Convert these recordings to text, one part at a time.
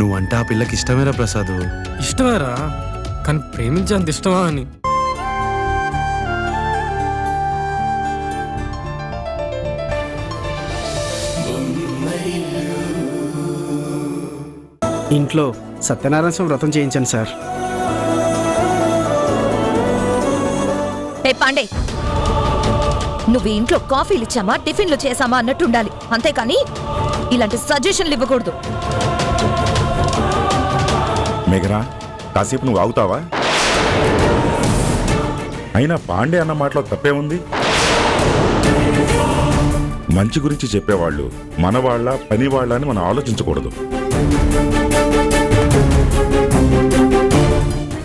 నువ్వంటే ఆ పిల్లకి ఇష్టమేరా ప్రసాద్. ఇష్టమేరా, కానీ ప్రేమించేంత ఇష్టమా అని. ఇంట్లో సత్యనారాయణ స్వామి వ్రతం చేయించాను సార్. ఏ పాండే, నువ్వు ఇంట్లో కాఫీలు ఇచ్చామా టిఫిన్లు చేసామా అన్నట్టు ఉండాలి, అంతేకాని ఇలాంటి సజెషన్లు ఇవ్వకూడదు. మేఘనా, కాసేపు నువ్వు ఆగుతావా? అయినా పాండే అన్న మాటలో తప్పే ఉంది. మంచి గురించి చెప్పేవాళ్ళు మనవాళ్ళ పనివాళ్ళ అని మనం ఆలోచించకూడదు.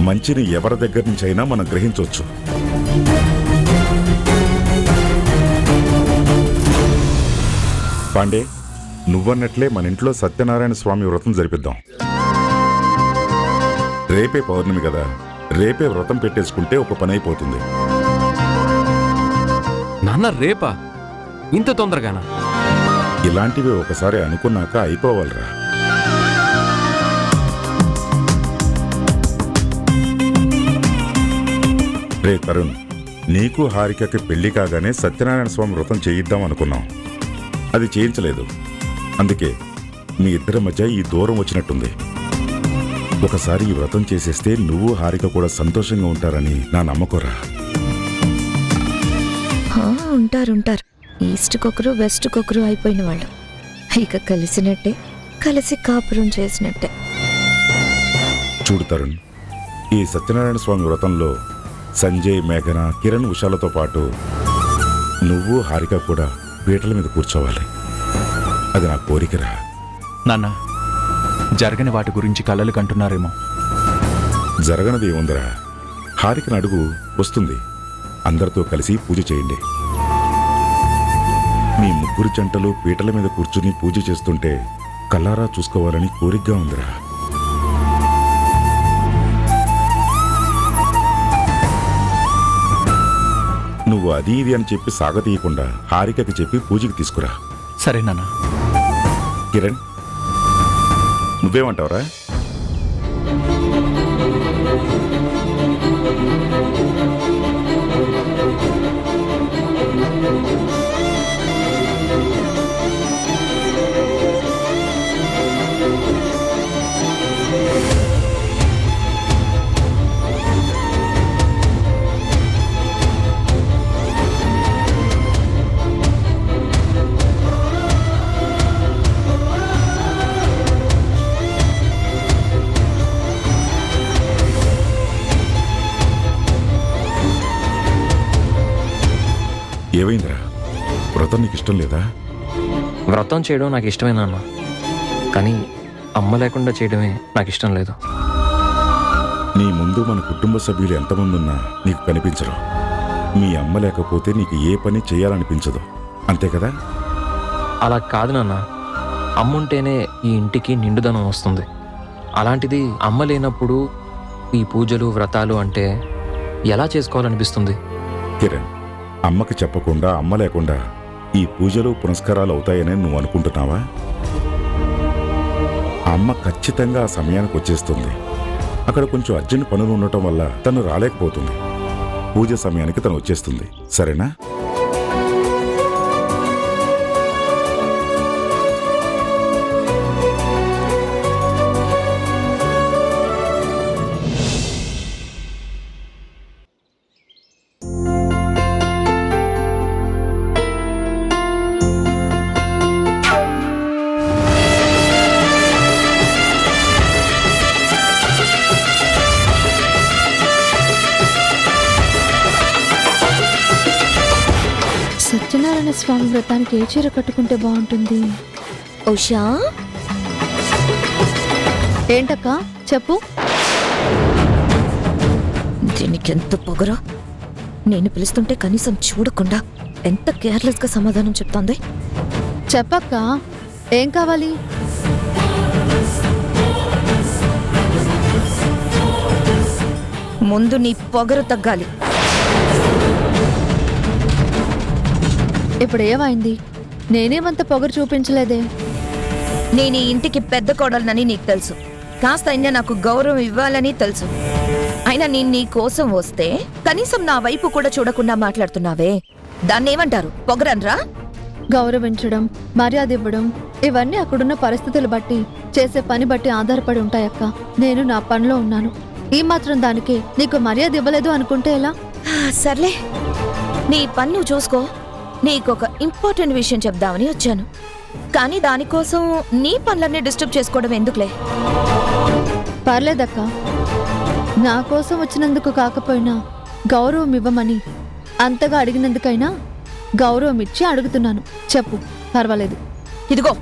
మంచిని ఎవరి దగ్గర నుంచి అయినా మనం గ్రహించవచ్చు. పాండే, నువ్వన్నట్లే మన ఇంట్లో సత్యనారాయణ స్వామి వ్రతం జరిపిద్దాం. రేపే పౌర్ణమి కదా, రేపే వ్రతం పెట్టేసుకుంటే ఒక పని అయిపోతుంది. నాన్న రేపా? ఇంత తొందరగానా? ఇలాంటివి ఒకసారి అనుకున్నాక అయిపోవాలిరా. రే తరుణ్, నీకు హారికకి పెళ్లి కాగానే సత్యనారాయణ స్వామి వ్రతం చేయిద్దాం అనుకున్నాం. అది చేయించలేదు. అందుకే మీ ఇద్దరి మధ్య ఈ దూరం వచ్చినట్టుంది. ఒకసారి ఈ వ్రతం చేసేస్తే నువ్వు హారిక కూడా సంతోషంగా ఉంటారని నా నమ్మకరా. ఉంటారు, ఈస్ట్కొకరు వెస్ట్కొకరు అయిపోయిన వాళ్ళు. ఇక కలిసినట్టే, కలిసి కాపురం చేసినట్టే. చూడు తరుణ్, ఈ సత్యనారాయణ స్వామి వ్రతంలో సంజయ్, మేఘన, కిరణ్, ఉషాలతో పాటు నువ్వు హారిక కూడా పీటల మీద కూర్చోవాలి. అది నా కోరికరా. నాన్న, జరగని వాటి గురించి కలలు కంటున్నారేమో. జరగనది ఏముందరా, హారికను అడుగు, వస్తుంది. అందరితో కలిసి పూజ చేయండి. మీ ముగ్గురు జంటలు పీటల మీద కూర్చుని పూజ చేస్తుంటే కల్లారా చూసుకోవాలని కోరికగా ఉందిరా. నువ్వు అది ఇది అని చెప్పి సాగతీయకుండా హారికకి చెప్పి పూజకి తీసుకురా. సరే నాన్న. కిరణ్, నువ్వేమంటావురా? ఏమైందిరా? వ్రతం నీకు ఇష్టం లేదా? వ్రతం చేయడం నాకు ఇష్టమే నాన్న, కానీ అమ్మ లేకుండా చేయడమే నాకు ఇష్టం లేదు. నీ ముందు మన కుటుంబ సభ్యులు ఎంతమంది ఉన్నా నీకు కనిపించరు. మీ అమ్మ లేకపోతే నీకు ఏ పని చేయాలనిపించదు, అంతే కదా? అలా కాదు నాన్న, అమ్ముంటేనే ఈ ఇంటికి నిండుదనం వస్తుంది. అలాంటిది అమ్మ లేనప్పుడు ఈ పూజలు వ్రతాలు అంటే ఎలా చేసుకోవాలనిపిస్తుంది? కిరణ్, అమ్మకి చెప్పకుండా అమ్మ లేకుండా ఈ పూజలు పునస్కారాలు అవుతాయని నువ్వు అనుకుంటున్నావా? అమ్మ ఖచ్చితంగా ఆ సమయానికి వచ్చేస్తుంది. అక్కడ కొంచెం అర్జెంట్ పనులు ఉండటం వల్ల తను రాలేకపోతుంది. పూజ సమయానికి తను వచ్చేస్తుంది, సరేనా? సత్యనారాయణ స్వామి వ్రతానికి ఏ చీర కట్టుకుంటే బాగుంటుంది? ఉషా, ఏంటక్క చెప్పు. దీనికి ఎంత పొగరో! నేను పిలుస్తుంటే కనీసం చూడకుండా ఎంత కేర్లెస్గా సమాధానం చెప్తోంది. చెప్పక్క, ఏం కావాలి? ముందు నీ పొగరు తగ్గాలి. ఇప్పుడు ఏమైంది? నేనేమంత పొగరు చూపించలేదే. నేను ఈ ఇంటికి పెద్ద కోడలనని నీకు తెలుసు. కాస్త అయినా నాకు గౌరవం ఇవ్వాలని తెలుసు. అయినా నేను నీ కోసం వస్తే కనీసం నా వైపు కూడా చూడకుండా మాట్లాడుతున్నావే, దాన్ని ఏమంటారు? పొగరన్రా? గౌరవించడం, మర్యాద ఇవ్వడం ఇవన్నీ అక్కడున్న పరిస్థితులు బట్టి, చేసే పని బట్టి ఆధారపడి ఉంటాయక్క. నేను నా పనిలో ఉన్నాను. ఈ మాత్రం దానికి నీకు మర్యాద ఇవ్వలేదు అనుకుంటే ఎలా? సర్లే, నీ పని నువ్వు చూసుకో. నీకొక ఇంపార్టెంట్ విషయం చెప్దామని వచ్చాను. కానీ దానికోసం నీ పనులన్నీ డిస్టర్బ్ చేసుకోవడం ఎందుకులే? పర్లేదక్క, నా కోసం వచ్చినందుకు కాకపోయినా గౌరవం ఇవ్వమని అంతగా అడిగినందుకైనా గౌరవం ఇచ్చి అడుగుతున్నాను. చెప్పు, పర్వాలేదు. ఇదిగో,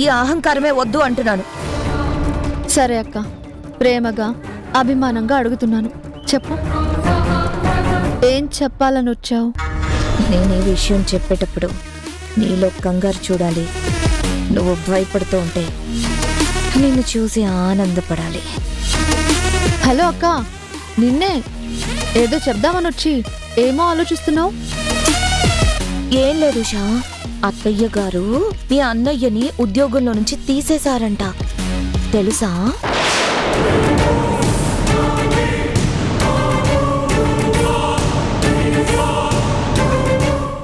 ఈ అహంకారమే వద్దు అంటున్నాను. సరే అక్క, ప్రేమగా అభిమానంగా అడుగుతున్నాను. చెప్పు, ఏం చెప్పాలని వచ్చావు? నేను ఈ విషయం చెప్పేటప్పుడు నీలో కంగారు చూడాలి. నువ్వు భయపడుతూ ఉంటే నిన్ను చూసి ఆనందపడాలి. హలో అక్క, నిన్నే. ఏదో చెప్దామని వచ్చి ఏమో ఆలోచిస్తున్నావు? ఏం లేదు షా, అత్తయ్య గారు మీ అన్నయ్యని ఉద్యోగంలో నుంచి తీసేశారంట, తెలుసా?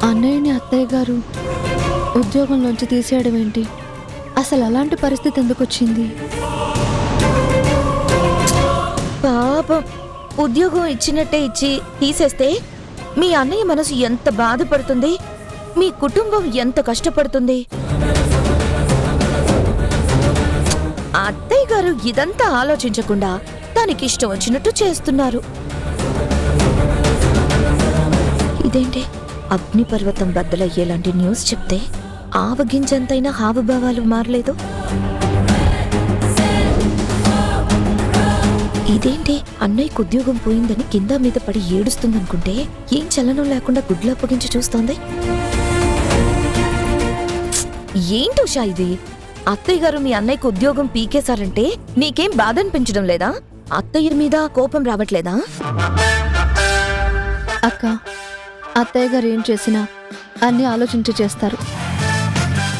అన్నయ్యని అత్తయ్య గారు ఉద్యోగంలోంచి తీసేయడం ఏంటి? అసలు అలాంటి పరిస్థితి ఎందుకు వచ్చింది? పాపం, ఉద్యోగం ఇచ్చినట్టే ఇచ్చి తీసేస్తే మీ అన్నయ్య మనసు ఎంత బాధపడుతుంది, మీ కుటుంబం ఎంత కష్టపడుతుంది. అత్తయ్య గారు ఇదంతా ఆలోచించకుండా దానికి ఇష్టం వచ్చినట్టు చేస్తున్నారు. ఇదేంటి, అగ్నిపర్వతం బద్దలయ్యేలాంటి న్యూస్ చెప్తే ఆవగింజంతైనా హావభావాలు మారలేదు. ఇదేంటి, అన్నయ్యకు ఉద్యోగం పోయిందని కింద మీద పడి ఏడుస్తుందనుకుంటే ఏం చలనం లేకుండా గుడ్లు అప్పగించి చూస్తోంది. ఏంటి ఉషా ఇది? అత్తయ్య గారు మీ అన్నయ్యకు ఉద్యోగం పీకేశారంటే నీకేం బాధ అనిపించడం లేదా? అత్తయ్య మీద కోపం రావట్లేదా? అక్క, అత్తయ్య గారు ఏం చేసినా అన్నీ ఆలోచించి చేస్తారు.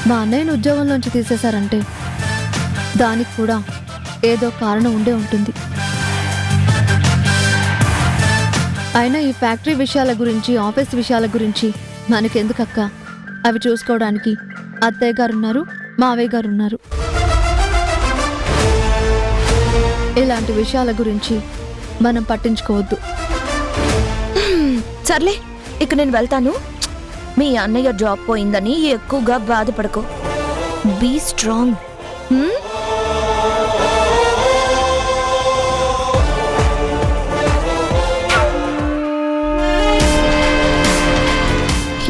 మా అన్నయ్యను ఉద్యోగంలోంచి తీసేశారంటే దానికి కూడా ఏదో కారణం ఉండే ఉంటుంది. అయినా ఈ ఫ్యాక్టరీ విషయాల గురించి, ఆఫీస్ విషయాల గురించి మనకెందుకక్క? అవి చూసుకోవడానికి అత్తయ్య గారు ఉన్నారు, మావయ్య గారు ఉన్నారు. ఇలాంటి విషయాల గురించి మనం పట్టించుకోవద్దు. సర్లే, ఇక నేను వెళ్తాను. మీ అన్నయ్య జాబ్ పోయిందని ఎక్కువగా బాధపడకు. Be strong.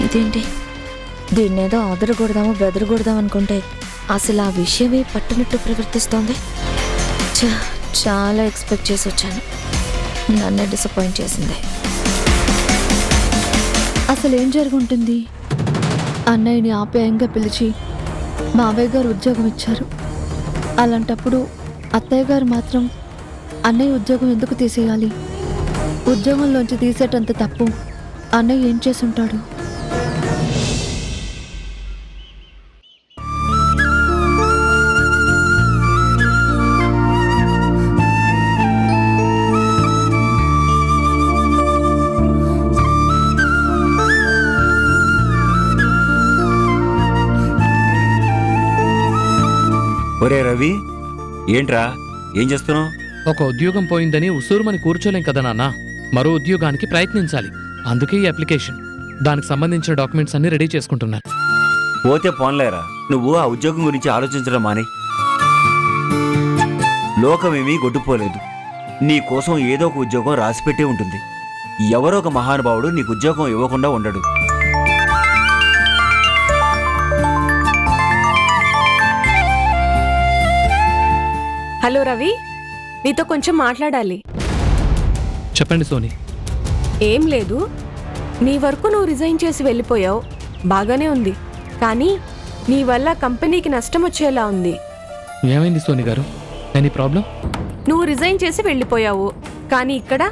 ఇదేంటి, దీన్నేదో ఆదరకూడదామో బెదరకూడదాం అనుకుంటే అసలు ఆ విషయమే పట్టునట్టు ప్రవర్తిస్తోంది. చాలా ఎక్స్పెక్ట్ చేసి వచ్చాను, నన్నే డిసప్పాయింట్ చేసింది. అసలు ఏం జరుగుంటుంది? అన్నయ్యని ఆప్యాయంగా పిలిచి మావయ్య గారు ఉద్యోగం ఇచ్చారు. అలాంటప్పుడు అత్తయ్య గారు మాత్రం అన్నయ్య ఉద్యోగం ఎందుకు తీసేయాలి? ఉద్యోగంలోంచి తీసేటంత తప్పు అన్నయ్య ఏం చేసుంటాడు? ఒరే రవి, ఏంట్రా ఏం చేస్తున్నావు? ఒక ఉద్యోగం పోయిందని ఉసూరుమని కూర్చోలేం కదా నాన్న. మరో ఉద్యోగానికి ప్రయత్నించాలి. అందుకే ఈ అప్లికేషన్. దానికి సంబంధించిన డాక్యుమెంట్స్ అన్ని రెడీ చేసుకుంటున్నాను. పోతే పోన్లేరా, నువ్వు ఆ ఉద్యోగం గురించి ఆలోచించడం మాని. లోకమేమీ గొడ్డుపోలేదు. నీ కోసం ఏదో ఒక ఉద్యోగం రాసిపెట్టే ఉంటుంది. ఎవరో ఒక మహానుభావుడు నీకు ఉద్యోగం ఇవ్వకుండా ఉండడు. హలో రవి, నీతో కొంచెం మాట్లాడాలి. చెప్పండి సోని. ఏం లేదు, నీ వరకు నువ్వు రిజైన్ చేసి వెళ్ళిపోయావు, బాగానే ఉంది. కానీ నీ వల్ల కంపెనీకి నష్టం వచ్చేలా ఉంది. ఏమైంది సోని గారు? Any problem? నువ్వు రిజైన్ చేసి వెళ్ళిపోయావు, కానీ ఇక్కడ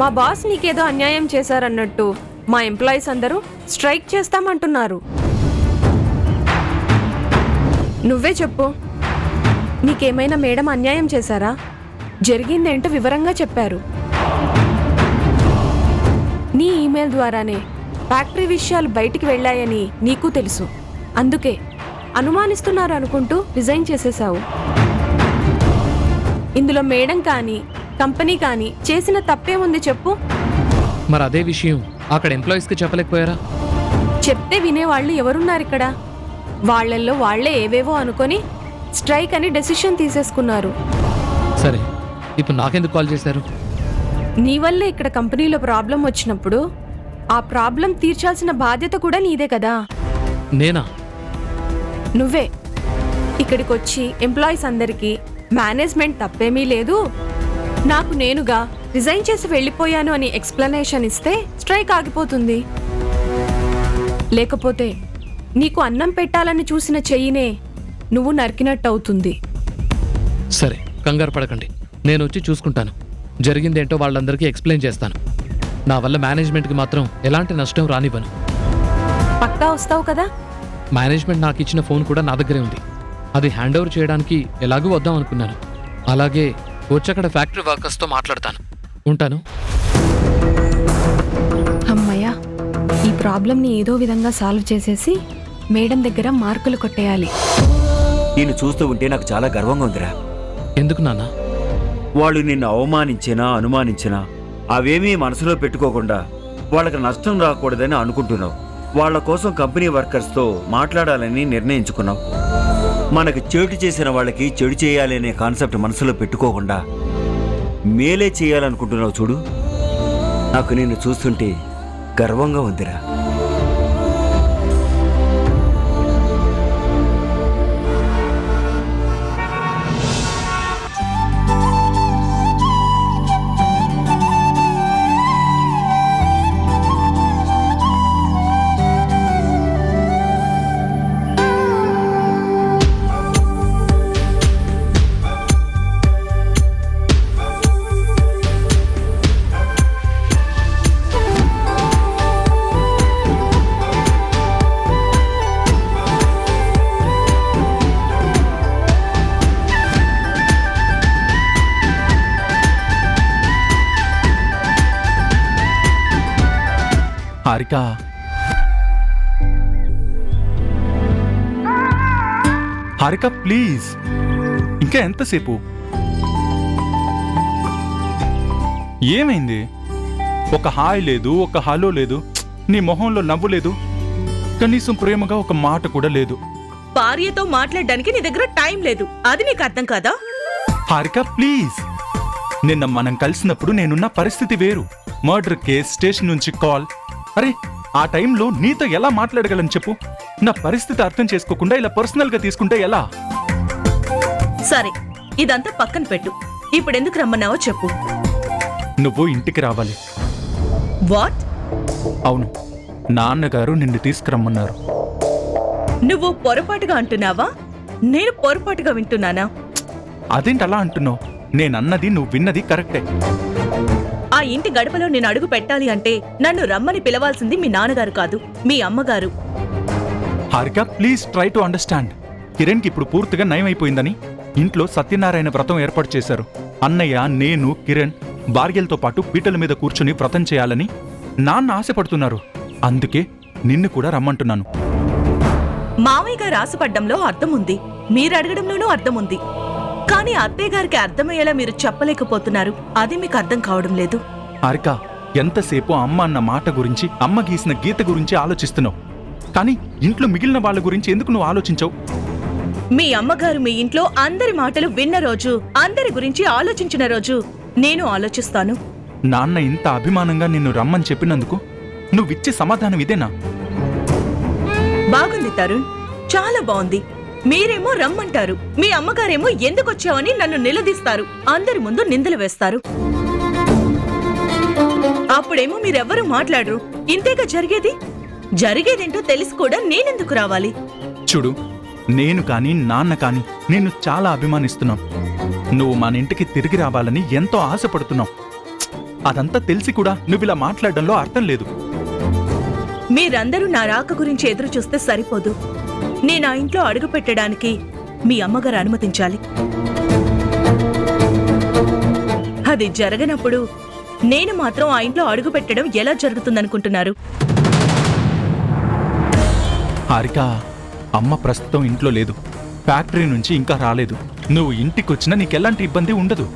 మా బాస్ నీకేదో అన్యాయం చేశారన్నట్టు మా ఎంప్లాయీస్ అందరూ స్ట్రైక్ చేస్తామంటున్నారు. నువ్వే చెప్పు. నీకేమైనా మేడం అన్యాయం చేశారా? జరిగిందేంటో వివరంగా చెప్పారు. నీ ఈమెయిల్ ద్వారానే ఫ్యాక్టరీ విషయాలు బయటికి వెళ్ళాయని నీకు తెలుసు. అందుకే అనుమానిస్తున్నారు అనుకుంటూ రిజైన్ చేసేశావు. ఇందులో మేడం కానీ కంపెనీ కానీ చేసిన తప్పేముంది చెప్పు? మరి అదే విషయం అక్కడ ఎంప్లాయీస్కి చెప్పలేకపోయారా? చెప్తే వినేవాళ్ళు ఎవరున్నారు ఇక్కడ? వాళ్ళల్లో వాళ్లే ఏవేవో అనుకొని స్ట్రైక్ అని డెసిషన్ తీసేసుకున్నారు. సరే, ఇప్పుడు నాకెందుకు కాల్ చేశారు? నీ వల్లే ఇక్కడ కంపెనీలో ప్రాబ్లం వచ్చినప్పుడు ఆ ప్రాబ్లం తీర్చాల్సిన బాధ్యత కూడా నీదే కదా. నేనా? నువ్వే ఇక్కడికి వచ్చి ఎంప్లాయీస్ అందరికీ మేనేజ్మెంట్ తప్పేమీ లేదు, నాకు నేనుగా రిజైన్ చేసి వెళ్ళిపోయాను అని ఎక్స్ప్లెనేషన్ ఇస్తే స్ట్రైక్ ఆగిపోతుంది. లేకపోతే నీకు అన్నం పెట్టాలని చూసిన చెయ్యినే నువ్వు నరికినట్టు అవుతుంది. సరే, కంగారు పడకండి, నేను వచ్చి చూసుకుంటాను. జరిగిందేంటో వాళ్ళందరికీ ఎక్స్ప్లెయిన్ చేస్తాను. నా వల్ల మేనేజ్మెంట్కి మాత్రం ఎలాంటి నష్టం రానివ్వను. పక్కా వస్తావు కదా? మేనేజ్మెంట్ నాకు ఇచ్చిన ఫోన్ కూడా నా దగ్గరే ఉంది. అది హ్యాండ్ ఓవర్ చేయడానికి ఎలాగూ వద్దాం అనుకున్నాను. అలాగే వచ్చక్కడ ఫ్యాక్టరీ వర్కర్స్తో మాట్లాడతాను. ఉంటాను. అమ్మయ్యా, ఈ ప్రాబ్లంని ఏదో విధంగా సాల్వ్ చేసేసి మేడం దగ్గర మార్కులు కొట్టేయాలి. నేను చూస్తూ ఉంటే నాకు చాలా గర్వంగా ఉందిరా. ఎందుకు నాన్న? వాళ్ళు నిన్ను అవమానించినా అనుమానించినా అవేమీ మనసులో పెట్టుకోకుండా వాళ్ళకి నష్టం రాకూడదని అనుకుంటున్నావు. వాళ్ళ కోసం కంపెనీ వర్కర్స్తో మాట్లాడాలని నిర్ణయించుకున్నావు. మనకు చెడు చేసిన వాళ్ళకి చెడు చేయాలి అనే కాన్సెప్ట్ మనసులో పెట్టుకోకుండా మేలే చేయాలనుకుంటున్నావు చూడు. నాకు నిన్ను చూస్తుంటే గర్వంగా ఉందిరా. హారిక, హారిక ప్లీజ్, ఇంకా ఎంతసేపు? ఏమైంది? ఒక హాయ్ లేదు, ఒక హలో లేదు, నీ మొహంలో నవ్వు లేదు, కనీసం ప్రేమగా ఒక మాట కూడా లేదు. భార్యతో మాట్లాడడానికి నీ దగ్గర టైం లేదు, అది నీకు అర్థం కాదా? హారిక ప్లీజ్, నిన్న మనం కలిసినప్పుడు నేనున్న పరిస్థితి వేరు. మర్డర్ కేస్, స్టేషన్ నుంచి కాల్. అరే, ఆ టైంలో నీతో ఎలా మాట్లాడగలను చెప్పు? నా పరిస్థితి అర్థం చేసుకోకుండా ఇలా పర్సనల్ గా తీసుకుంటే ఎలా? సరే, ఇదంతా పక్కన పెట్టు. ఇప్పుడు ఎందుకు రమ్మన్నావో చెప్పు. నువ్వు ఇంటికి రావాలి. వాట్? అవును, నాన్నగారు నిన్ను తీసుకురమ్మన్నారు. నువ్వు పొరపాటుగా అంటున్నావా? నేను పొరపాటుగా వింటున్నానా? అదేంటి అలా అంటున్నావు? నేనన్నది నువ్వు విన్నది కరెక్టే. ఆ ఇంటి గడపలో నేను అడుగు పెట్టాలి అంటే నన్ను రమ్మని పిలవాల్సింది మీ నాన్నగారు కాదు, మీ అమ్మగారు. Harika please try to understand. కిరణ్కి ఇప్పుడు పూర్తిగా నయం అయిపోయిందని ఇంట్లో సత్యనారాయణ వ్రతం ఏర్పాటు చేశారు. అన్నయ్య, నేను, కిరణ్ భార్యలతో పాటు పీటల మీద కూర్చుని వ్రతం చేయాలని నాన్న ఆశపడుతున్నారు. అందుకే నిన్ను కూడా రమ్మంటున్నాను. మామయ్య గారు ఆశపడ్డంలో అర్థం ఉంది, మీరు అడగడంలోనూ అర్థం ఉంది. కానీ అత్తయ్య గారికి అర్థమయ్యేలా మీరు చెప్పలేకపోతున్నారు. అది మీకు అర్థం కావడం లేదు. హారిక, ఎంతసేపు అమ్మ అన్న మాట గురించి, అమ్మ గీసిన గీత గురించి ఆలోచిస్తున్నావు. కానీ ఇంట్లో మిగిలిన వాళ్ళ గురించి ఎందుకు నువ్వు ఆలోచించవు? మీ అమ్మగారు మీ ఇంట్లో అందరి మాటలు విన్న రోజు, అందరి గురించి ఆలోచించిన రోజు నేను ఆలోచిస్తాను. నాన్న ఇంత అభిమానంగా నిన్ను రమ్మని చెప్పినందుకు నువ్విచ్చే సమాధానం ఇదేనా? బాగుంది తరుణ్, చాలా బాగుంది. మీరేమో రమ్మంటారు, మీ అమ్మగారేమో ఎందుకొచ్చావని నన్ను నిలదీస్తారు, అందరి ముందు నిందలు వేస్తారు. అప్పుడేమో మీరెవ్వరూ మాట్లాడరు. ఇంతేగా జరిగేది. జరిగేదేంటో తెలిసి కూడా నేనెందుకు రావాలి? చూడు, నేను కాని నాన్న కాని నిన్ను చాలా అభిమానిస్తున్నాం. నువ్వు మన ఇంటికి తిరిగి రావాలని ఎంతో ఆశపడుతున్నావు. అదంతా తెలిసి కూడా నువ్విలా మాట్లాడడంలో అర్థం లేదు. మీరందరూ నా రాక గురించి ఎదురు చూస్తే సరిపోదు. నేను ఆ ఇంట్లో అడుగు పెట్టడానికి మీ అమ్మగారు అనుమతించాలి. అది జరగనప్పుడు నేను మాత్రం ఆ ఇంట్లో అడుగు పెట్టడం ఎలా జరుగుతుందనుకుంటున్నారు? హారిక, అమ్మ ప్రస్తుతం ఇంట్లో లేదు, ఫ్యాక్టరీ నుంచి ఇంకా రాలేదు. నువ్వు ఇంటికొచ్చినా నీకెలాంటి ఇబ్బంది ఉండదు.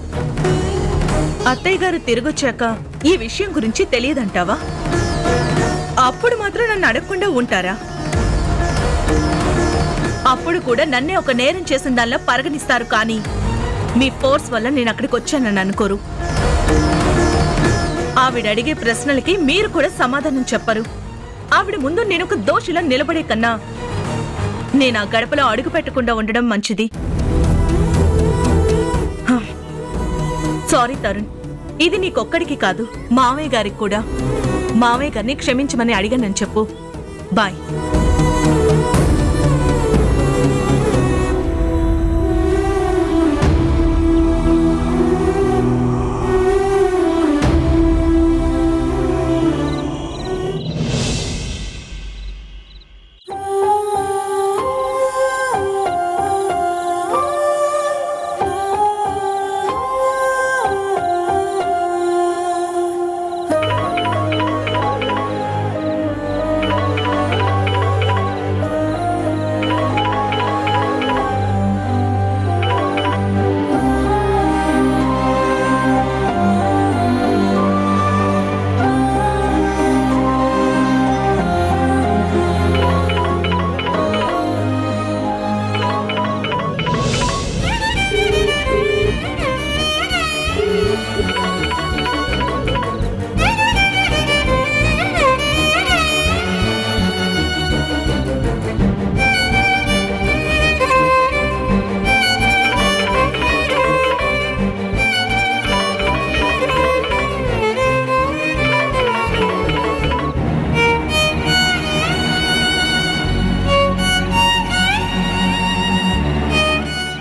అత్తయ్య గారు తిరిగొచ్చాక ఈ విషయం గురించి తెలియదంటావా? అప్పుడు మాత్రం నన్ను అడగకుండా ఉంటారా? అప్పుడు కూడా నన్నే ఒక నేరం చేసిన దానిలో పరిగణిస్తారు, కానీ మీ ఫోర్స్ వల్ల నేను అక్కడికి వచ్చానని అనుకోరు. ఆవిడ అడిగే ప్రశ్నలకి మీరు కూడా సమాధానం చెప్పరు. ఆవిడ ముందు నేను ఒక దోషిలా నిలబడే కన్నా నేను ఆ గడపలో అడుగు పెట్టకుండా ఉండడం మంచిది. సారీ తరుణ్, ఇది నీకొక్కడికి కాదు, మావయ్య గారికి కూడా. మావయ్య గారిని క్షమించమని అడిగానని చెప్పు. బాయ్.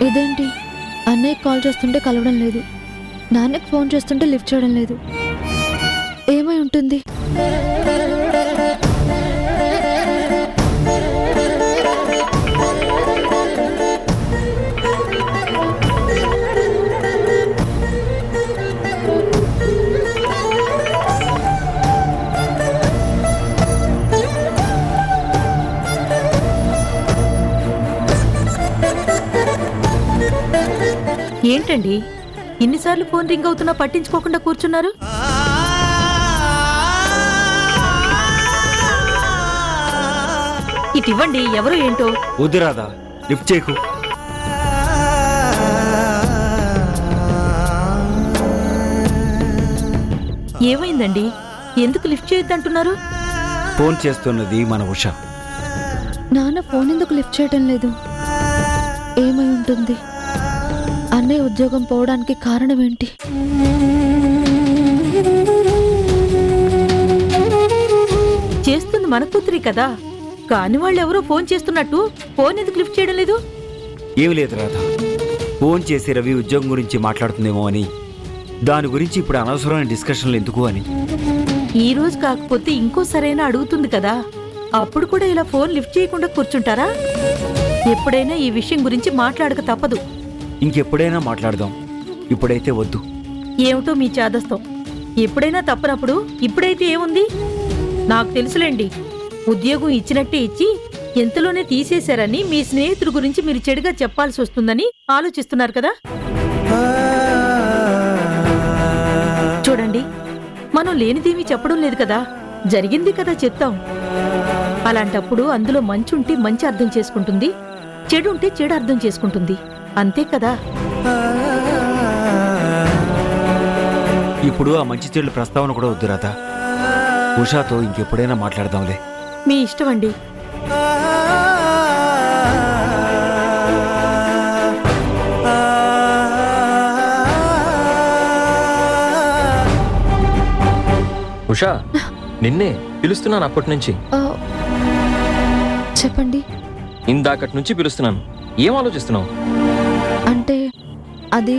ఇదేంటి, అన్నయ్య కాల్ చేస్తుంటే కలవడం లేదు, నాన్నకి ఫోన్ చేస్తుంటే లిఫ్ట్ చేయడం లేదు. ఏమై ఉంటుంది? ఏంటండి ఇన్నిసార్లు ఫోన్ రింగ్ అవుతున్నా పట్టించుకోకుండా కూర్చున్నారు? ఇటివ్వండి, ఎవరో ఏంటో. వద్దు రాధా, లిఫ్ట్ చేయకు. ఏమైందండి? ఎందుకు లిఫ్ట్ చేయొద్దంటున్నారు? ఫోన్ చేస్తున్నది మన ఉష. నాన్న ఫోన్ ఎందుకు లిఫ్ట్ చేయడం లేదు? ఏమై ఉంటుంది? అన్నయ్య ఉద్యోగం పోవడానికి కారణం ఏంటి? చేస్తుంది మన కూతురి కదా, కాని వాళ్ళు ఎవరో ఫోన్ చేస్తున్నట్టు ఫోన్ ఎందుకు లిఫ్ట్ చేయడం లేదు? ఏమి లేదు రాధా, ఫోన్ చేసి రవి ఉద్యోగం గురించి మాట్లాడుతుందేమో అని, దాని గురించి ఇప్పుడు అనవసరమైన డిస్కషన్లు ఎందుకు అని. ఈ రోజు కాకపోతే ఇంకోసారైనా అడుగుతుంది కదా, అప్పుడు కూడా ఇలా ఫోన్ లిఫ్ట్ చేయకుండా కూర్చుంటారా? ఎప్పుడైనా ఈ విషయం గురించి మాట్లాడక తప్పదు. ఇంకెప్పుడైనా మాట్లాడదాం, ఇప్పుడైతే వద్దు. ఏమిటో మీ చాదస్తం. ఎప్పుడైనా తప్పనప్పుడు ఇప్పుడైతే ఏముంది? నాకు తెలుసులేండి, ఉద్యోగం ఇచ్చినట్టే ఇచ్చి ఎంతలోనే తీసేశారని మీ స్నేహితుడి గురించి మీరు చెడుగా చెప్పాల్సి వస్తుందని ఆలోచిస్తున్నారు కదా. చూడండి, మనం లేనిదేమీ చెప్పడం లేదు కదా, జరిగింది కదా చెప్తాం. అలాంటప్పుడు అందులో మంచి ఉంటే మంచి అర్థం చేసుకుంటుంది, చెడు ఉంటే చెడు అర్థం చేసుకుంటుంది, అంతే కదా. ఇప్పుడు ఆ మంచి చెడు ప్రస్తావన కూడా వద్దు రాధా. ఉషాతో ఇంకెప్పుడైనా మాట్లాడదాంలే. మీ ఇష్టం అండి. ఉషా, నిన్నే పిలుస్తున్నాను అప్పటి నుంచి. చెప్పండి. ఇందాకటి నుంచి పిలుస్తున్నాను, ఏం ఆలోచిస్తున్నావు? అంటే అది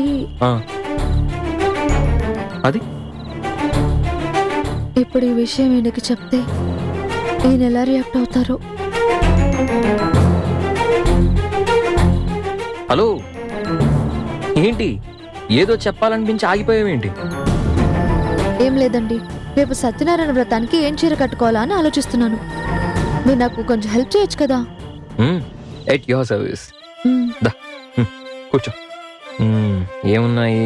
అది ఇప్పుడు ఈ విషయం ఈయనకి చెప్తే ఈయన ఎలా రియాక్ట్ అవుతారో. హలో, ఏంటి ఏదో చెప్పాలనిపించి ఆగిపోయావేంటి? ఏం లేదండి, రేపు సత్యనారాయణ వ్రతానికి ఏం చీర కట్టుకోవాలా అని ఆలోచిస్తున్నాను. మీరు నాకు కొంచెం హెల్ప్ చేయొచ్చు కదా? At your service. మ్మ్. కూర్చో. ఏమున్నాయి?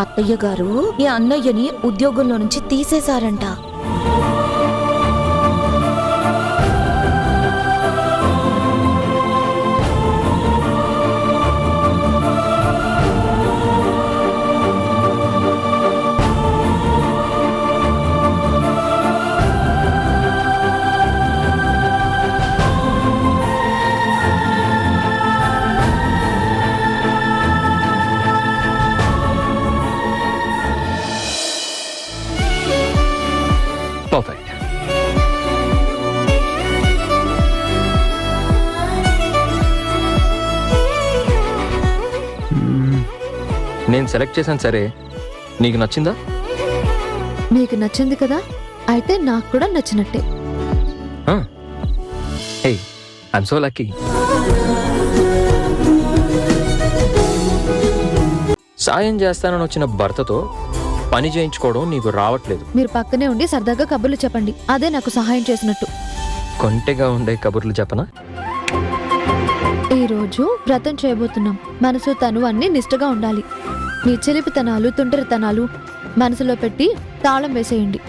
అత్తయ్య గారు ఈ అన్నయ్యని ఉద్యోగంలో నుంచి తీసేశారంట. పర్ఫెక్ట్. నేను సెలెక్ట్ చేశాను సరే, నీకు నచ్చిందా? మీకు నచ్చింది కదా, అయితే నాకు కూడా నచ్చినట్టే. హే, ఐఎమ్ సో లక్కీ. సాయం చేస్తానని వచ్చిన భర్తతో పని చేయించుకోవడం నీకు రావట్లేదు. మీరు పక్కనే ఉండి సరదాగా కబుర్లు చెప్పండి, అదే నాకు సహాయం చేసినట్టు. కొంటెగా ఉండే కబుర్లు చెప్పనా? ఈ రోజు వ్రతం చేయబోతున్నాం. మనసు తను అన్ని నిష్ఠగా ఉండాలి. మీ చిలిపితనాలు తుంటరితనాలు మనసులో పెట్టి తాళం వేసేయండి.